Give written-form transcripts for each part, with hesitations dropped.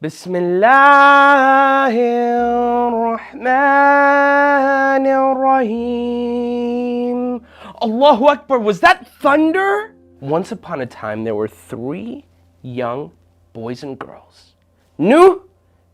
Bismillahirrahmanirrahim. Allahu Akbar, was that thunder? Once upon a time, there were 3 young boys and girls, Nuh,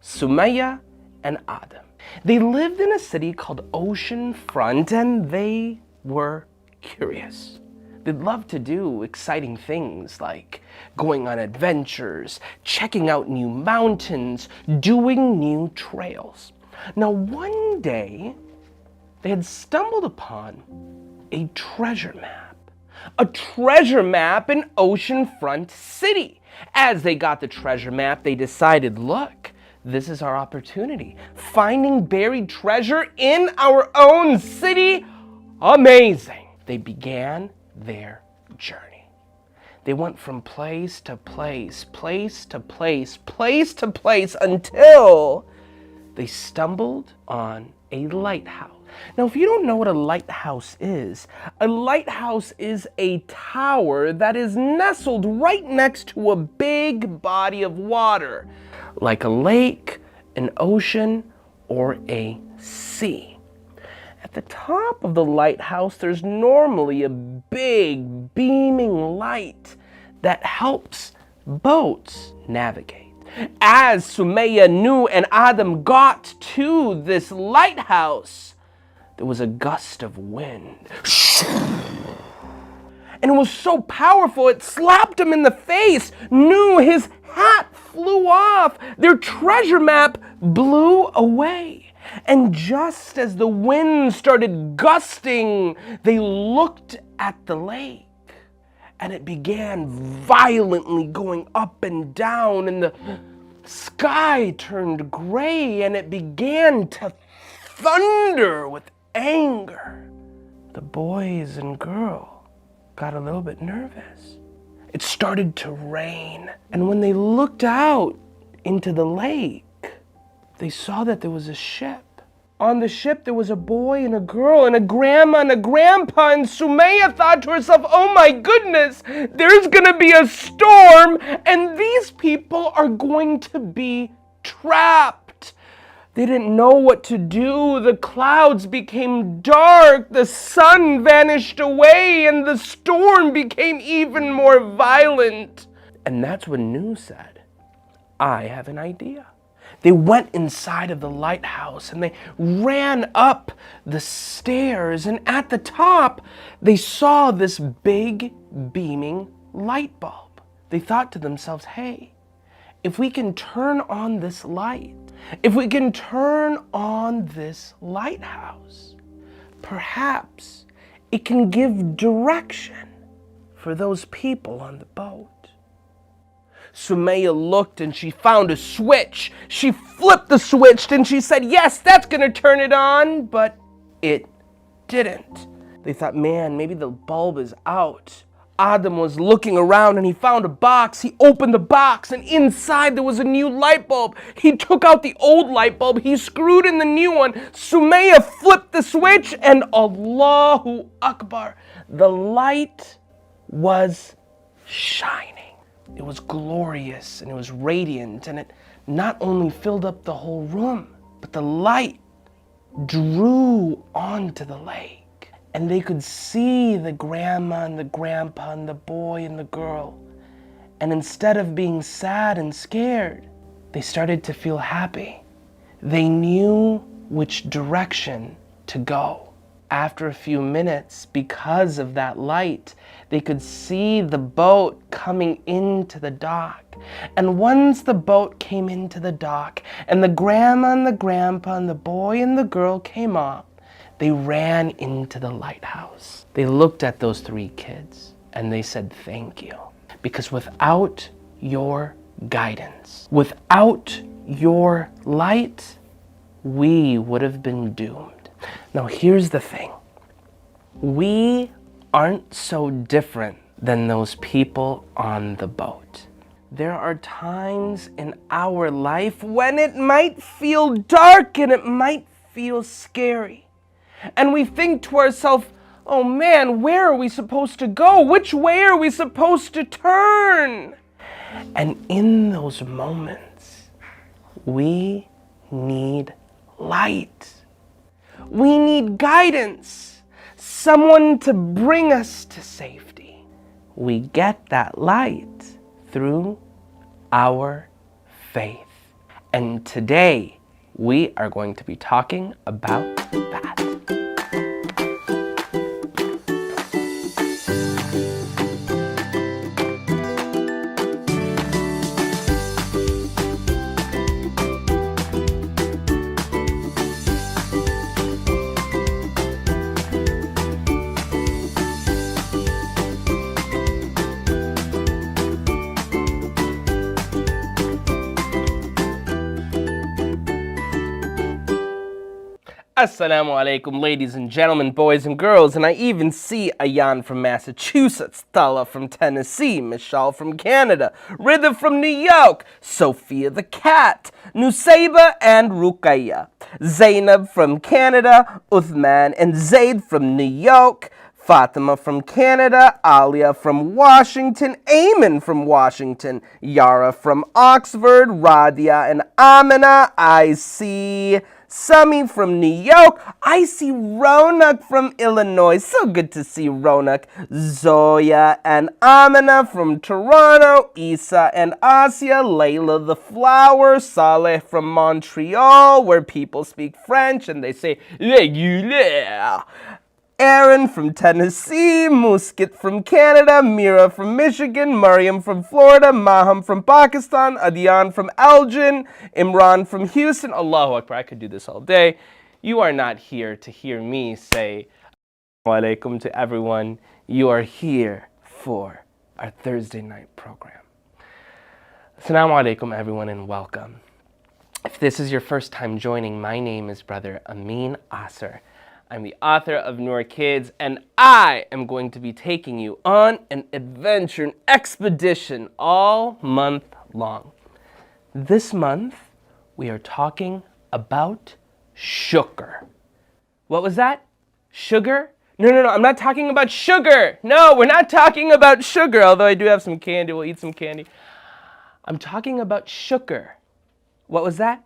Sumaya, and Adam. They lived in a city called Oceanfront, and they were curious. They'd love to do exciting things like going on adventures, checking out new mountains, doing new trails. Now, one day, they had stumbled upon a treasure map in Oceanfront City. As they got the treasure map, they decided, look, this is our opportunity. Finding buried treasure in our own city, amazing. They began their journey. They went from place to place, place to place, place to place, until they stumbled on a lighthouse. Now, if you don't know what a lighthouse is a tower that is nestled right next to a big body of water, like a lake, an ocean, or a sea. At the top of the lighthouse, there's normally a big beaming light that helps boats navigate. As Sumaya, Nuh, and Adam got to this lighthouse, there was a gust of wind. And it was so powerful, it slapped him in the face. Nuh, his hat flew off. Their treasure map blew away. And just as the wind started gusting, they looked at the lake. And it began violently going up and down, and the sky turned gray, and it began to thunder with anger. The boys and girl got a little bit nervous. It started to rain, and when they looked out into the lake, they saw that there was a ship. On the ship, there was a boy and a girl and a grandma and a grandpa, and Sumaya thought to herself, oh my goodness, there's gonna be a storm, and these people are going to be trapped. They didn't know what to do. The clouds became dark, the sun vanished away, and the storm became even more violent. And that's when Nuh said, I have an idea. They went inside of the lighthouse and they ran up the stairs, and at the top, they saw this big beaming light bulb. They thought to themselves, hey, if we can turn on this light, if we can turn on this lighthouse, perhaps it can give direction for those people on the boat. Sumaya looked and she found a switch. She flipped the switch and she said, yes, that's gonna turn it on, but it didn't. They thought, man, maybe the bulb is out. Adam was looking around and he found a box. He opened the box and inside there was a new light bulb. He took out the old light bulb. He screwed in the new one. Sumaya flipped the switch and Allahu Akbar, the light was shining. It was glorious and it was radiant, and it not only filled up the whole room, but the light drew onto the lake. And they could see the grandma and the grandpa and the boy and the girl. And instead of being sad and scared, they started to feel happy. They knew which direction to go. After a few minutes, because of that light, they could see the boat coming into the dock. And once the boat came into the dock, and the grandma and the grandpa and the boy and the girl came off, they ran into the lighthouse. They looked at those 3 kids and they said, thank you. Because without your guidance, without your light, we would have been doomed. Now here's the thing. We aren't so different than those people on the boat. There are times in our life when it might feel dark and it might feel scary. And we think to ourselves, oh man, where are we supposed to go? Which way are we supposed to turn? And in those moments, We need light. We need guidance. Someone to bring us to safety. We get that light through our faith. And today, we are going to be talking about that. Assalamu alaikum, ladies and gentlemen, boys and girls, and I even see Ayan from Massachusetts, Thala from Tennessee, Michelle from Canada, Ritha from New York, Sophia the cat, Nusaiba and Rukaya, Zainab from Canada, Uthman and Zaid from New York, Fatima from Canada, Alia from Washington, Eamon from Washington, Yara from Oxford, Radia and Amina, I see Sami from New York, I see Ronak from Illinois, so good to see Ronak, Zoya and Amina from Toronto, Isa and Asia, Layla the flower, Saleh from Montreal, where people speak French and they say regular. Aaron from Tennessee, Muskit from Canada, Mira from Michigan, Mariam from Florida, Maham from Pakistan, Adian from Elgin, Imran from Houston. Allahu Akbar, I could do this all day. You are not here to hear me say Assalamu alaikum to everyone. You are here for our Thursday night program. Assalamu alaikum everyone and welcome. If this is your first time joining, my name is Brother Amin Asr. I'm the author of Noor Kids, and I am going to be taking you on an adventure, an expedition all month long. This month, we are talking about sugar. What was that? Sugar? No, I'm not talking about sugar. No, we're not talking about sugar, although I do have some candy. We'll eat some candy. I'm talking about sugar. What was that?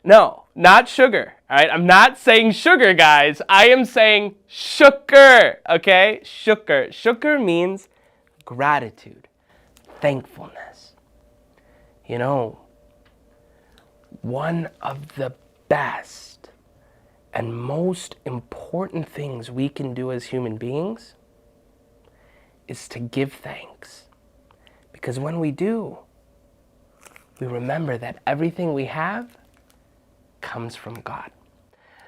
No, not sugar, all right? I'm not saying sugar, guys. I am saying shukr, okay? Shukr. Shukr means gratitude, thankfulness. You know, one of the best and most important things we can do as human beings is to give thanks. Because when we do, we remember that everything we have comes from God.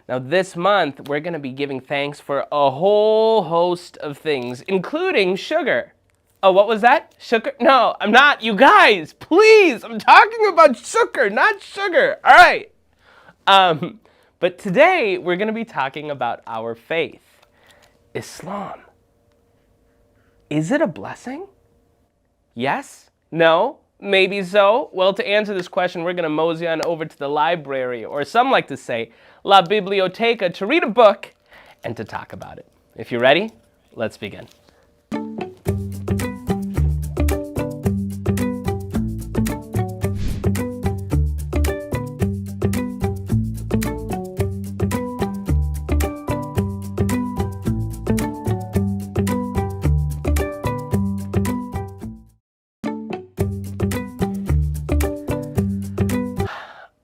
Now this month, we're going to be giving thanks for a whole host of things, including sugar. Oh, what was that? Sugar? No, I'm not. You guys, please, I'm talking about sugar, not sugar. All right. But today, we're going to be talking about our faith, Islam. Is it a blessing? Yes? No? Maybe so. Well, to answer this question, we're going to mosey on over to the library, or some like to say, La Biblioteca, to read a book and to talk about it. If you're ready, let's begin.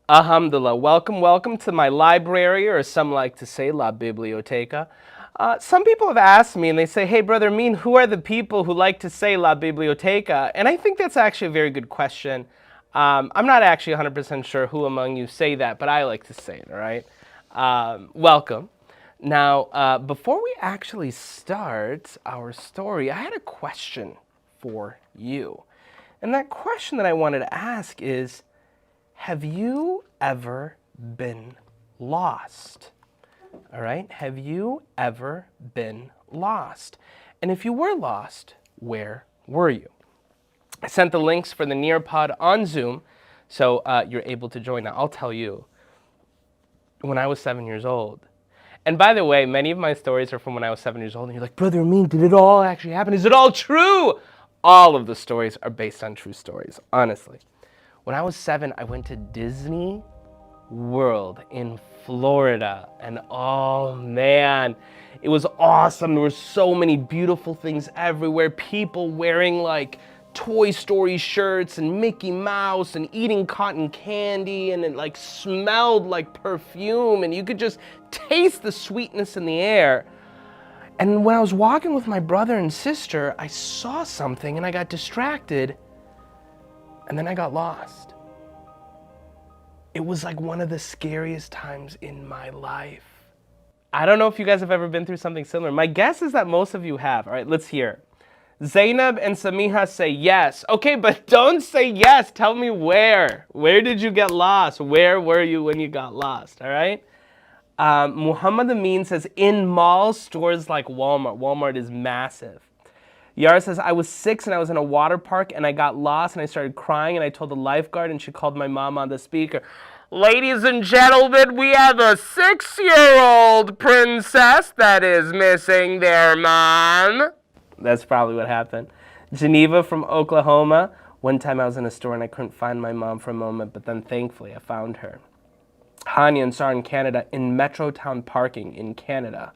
Alhamdulillah, welcome to my library, or some like to say La Biblioteca. Some people have asked me and they say, hey Brother Amin, who are the people who like to say La Biblioteca? And I think that's actually a very good question. I'm not actually 100% sure who among you say that, but I like to say it, all right? Welcome. Now, before we actually start our story, I had a question for you. And that question that I wanted to ask is, have you ever been lost? All right, have you ever been lost? And if you were lost, where were you? I sent the links for the Nearpod on Zoom, so you're able to join. Now, I'll tell you, when I was 7 years old, and by the way, many of my stories are from when I was 7 years old, and you're like, Brother Amin, did it all actually happen? Is it all true? All of the stories are based on true stories, honestly. When I was 7, I went to Disney World in Florida, and oh man, it was awesome. There were so many beautiful things everywhere. People wearing like Toy Story shirts and Mickey Mouse and eating cotton candy, and it like smelled like perfume, and you could just taste the sweetness in the air. And when I was walking with my brother and sister, I saw something and I got distracted, and then I got lost. It was like one of the scariest times in my life. I don't know if you guys have ever been through something similar. My guess is that most of you have. All right, let's hear. Zainab and Samiha say yes. Okay, but don't say yes. Tell me where. Where did you get lost? Where were you when you got lost? All right. Muhammad Amin says in malls, stores like Walmart. Walmart is massive. Yara says, I was 6 and I was in a water park and I got lost and I started crying and I told the lifeguard and she called my mom on the speaker. Ladies and gentlemen, we have a 6-year-old princess that is missing their mom. That's probably what happened. Geneva from Oklahoma. One time I was in a store and I couldn't find my mom for a moment, but then thankfully I found her. Hania and Sar in Canada, in Metrotown parking in Canada.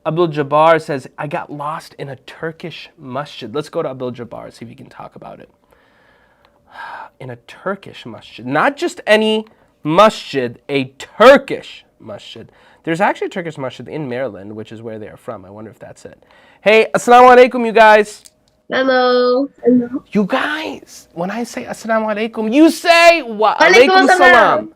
Abdul Jabbar says, I got lost in a Turkish masjid. Let's go to Abdul Jabbar, see if you can talk about it. In a Turkish masjid. Not just any masjid, a Turkish masjid. There's actually a Turkish masjid in Maryland, which is where they are from. I wonder if that's it. Hey, assalamu alaikum, you guys. Hello. Hello. You guys, when I say assalamu alaikum, you say wa alaikum salam.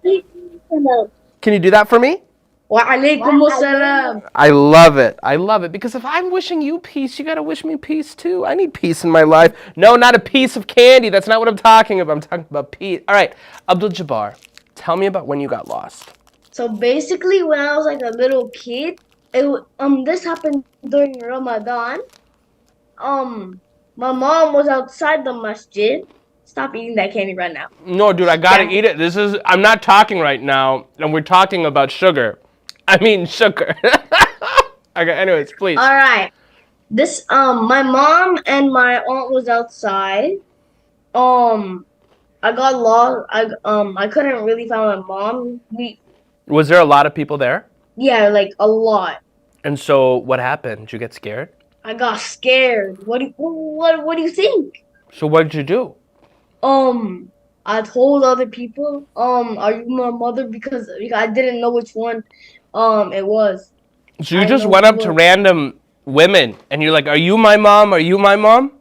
Can you do that for me? Wa alaikum salam. I love it. I love it. Because if I'm wishing you peace, you got to wish me peace too. I need peace in my life. No, not a piece of candy. That's not what I'm talking about. I'm talking about peace. All right. Abdul Jabbar, tell me about when you got lost. So basically, when I was like a little kid, this happened during Ramadan. My mom was outside the masjid. Stop eating that candy right now. No, dude, I got to eat it. I'm not talking right now, and we're talking about sugar. I mean, sugar. Okay, anyways, please. All right. My mom and my aunt was outside. I got lost. I couldn't really find my mom. Was there a lot of people there? Yeah, like a lot. And so what happened? Did you get scared? I got scared. What do you think? So what did you do? I told other people, are you my mother? Because I didn't know which one it was. So you just went up to random women and you're like, are you my mom? Are you my mom?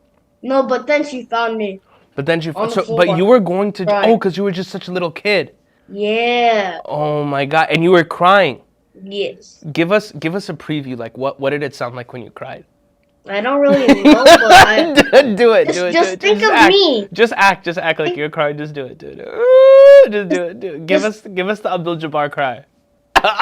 No, but then she found me. But then but you were going to, right. Oh, because you were just such a little kid. Yeah. Oh my God. And you were crying. Yes. Give us a preview. Like what did it sound like when you cried? I don't really know, but do it. Just think of me. Just act like you're crying. Just do it. Just do it. Give us the Abdul Jabbar cry.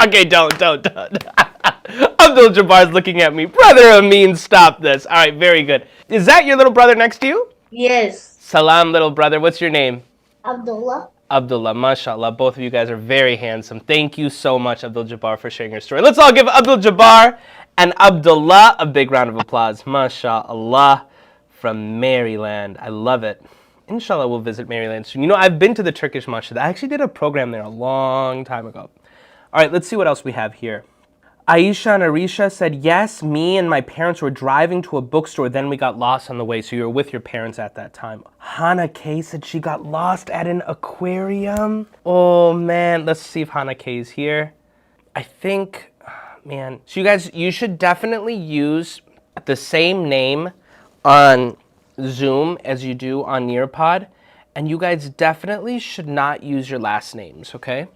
Okay, don't. Abdul Jabbar's looking at me. Brother Amin, stop this. All right, very good. Is that your little brother next to you? Yes. Salam, little brother. What's your name? Abdullah. Abdullah, mashallah. Both of you guys are very handsome. Thank you so much, Abdul Jabbar, for sharing your story. Let's all give Abdul Jabbar and Abdullah a big round of applause. Mashallah, from Maryland. I love it. Inshallah, we'll visit Maryland soon. You know, I've been to the Turkish masjid. I actually did a program there a long time ago. All right, let's see what else we have here. Aisha and Arisha said, yes, me and my parents were driving to a bookstore, then we got lost on the way, so you were with your parents at that time. Hannah K said she got lost at an aquarium. Oh man, let's see if Hannah K is here. I think, man. So you guys, you should definitely use the same name on Zoom as you do on Nearpod, and you guys definitely should not use your last names, okay?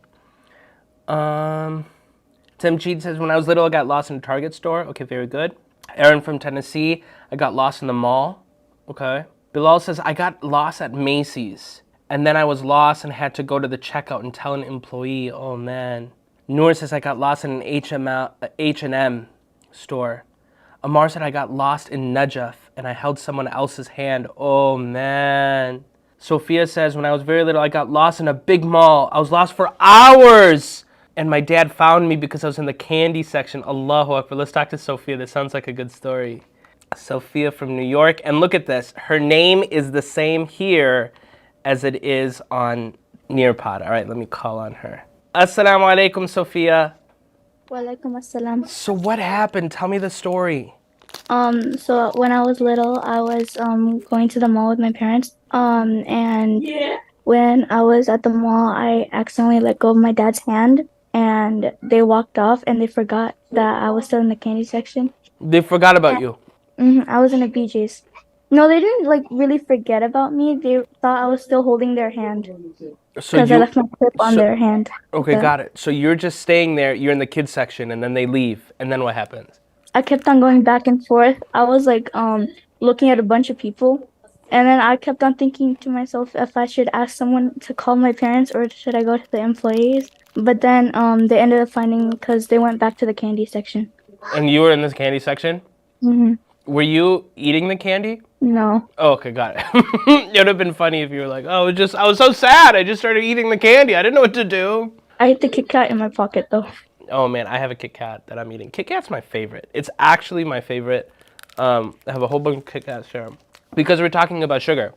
Tim Cheat says, when I was little, I got lost in a Target store. Okay, very good. Aaron from Tennessee, I got lost in the mall. Okay. Bilal says, I got lost at Macy's. And then I was lost and had to go to the checkout and tell an employee. Oh, man. Noor says, I got lost in an H&M store. Amar said, I got lost in Najaf and I held someone else's hand. Oh, man. Sophia says, when I was very little, I got lost in a big mall. I was lost for hours. And my dad found me because I was in the candy section. Allahu Akbar. Let's talk to Sophia. This sounds like a good story. Sophia from New York. And look at this. Her name is the same here as it is on Nearpod. All right, let me call on her. Assalamu alaikum, Sophia. Walaikum assalam. So what happened? Tell me the story. So when I was little, I was going to the mall with my parents. And when I was at the mall, I accidentally let go of my dad's hand, and they walked off, and they forgot that I was still in the candy section. They forgot about you. I was in a BJ's. No, they didn't like really forget about me. They thought I was still holding their hand So because I you, left my clip on their hand. okay, The- got it. So you're just staying there, you're in the kids section, and then they leave, and then what happens? I kept on going back and forth. I was like looking at a bunch of people, and then I kept on thinking to myself if I should ask someone to call my parents or should I go to the employees. But then they ended up finding me because they went back to the candy section. And you were in this candy section? Mm-hmm. Were you eating the candy? No. Oh, okay, got it. It would have been funny if you were like, oh, I was so sad. I just started eating the candy. I didn't know what to do. I hid the Kit Kat in my pocket though. Oh man, I have a Kit Kat that I'm eating. Kit Kat's my favorite. It's actually my favorite. I have a whole bunch of Kit Kats here. Because we're talking about sugar.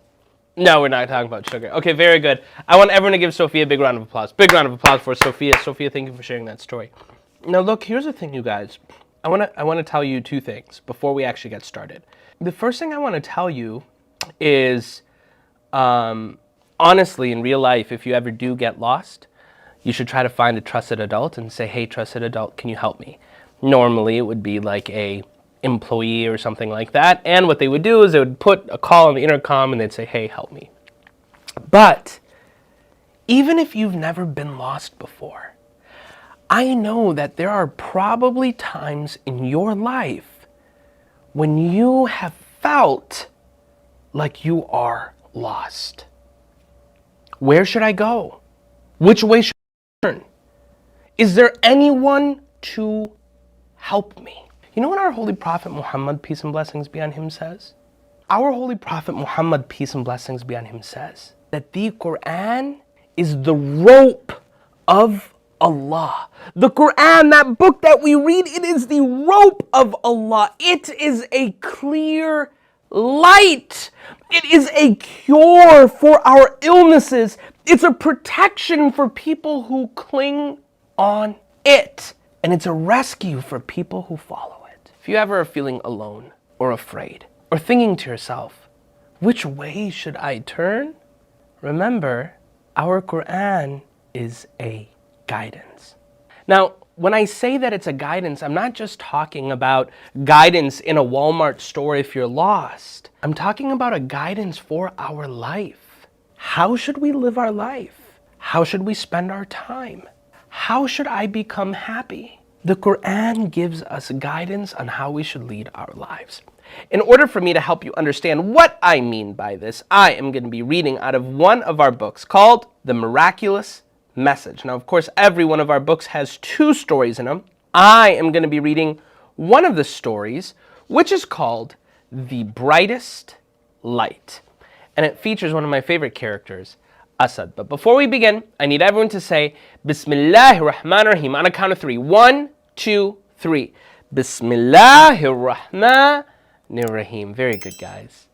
No, we're not talking about sugar. Okay, very good. I want everyone to give Sophia a big round of applause. Big round of applause for Sophia. Sophia, thank you for sharing that story. Now look, here's the thing, you guys. I want to tell you two things before we actually get started. The first thing I want to tell you is, honestly, in real life, if you ever do get lost, you should try to find a trusted adult and say, hey, trusted adult, can you help me? Normally, it would be like a employee or something like that. And what they would do is they would put a call on the intercom and they'd say, hey, help me. But even if you've never been lost before, I know that there are probably times in your life when you have felt like you are lost. Where should I go? Which way should I turn? Is there anyone to help me? You know what our Holy Prophet Muhammad, peace and blessings be on him, says? Our Holy Prophet Muhammad, peace and blessings be on him, says that the Quran is the rope of Allah. The Quran, that book that we read, it is the rope of Allah. It is a clear light. It is a cure for our illnesses. It's a protection for people who cling on it. And it's a rescue for people who follow it. If you ever are feeling alone or afraid or thinking to yourself, which way should I turn? Remember, our Quran is a guidance. Now, when I say that it's a guidance, I'm not just talking about guidance in a Walmart store if you're lost. I'm talking about a guidance for our life. How should we live our life? How should we spend our time? How should I become happy? The Quran gives us guidance on how we should lead our lives. In order for me to help you understand what I mean by this, I am going to be reading out of one of our books called The Miraculous Message. Now, of course, every one of our books has two stories in them. I am going to be reading one of the stories, which is called The Brightest Light. And it features one of my favorite characters, Asad. But before we begin, I need everyone to say Bismillahir Rahmanir Rahim on a count of three. 1, 2, 3. Bismillahir Rahmanir Rahim. Very good, guys.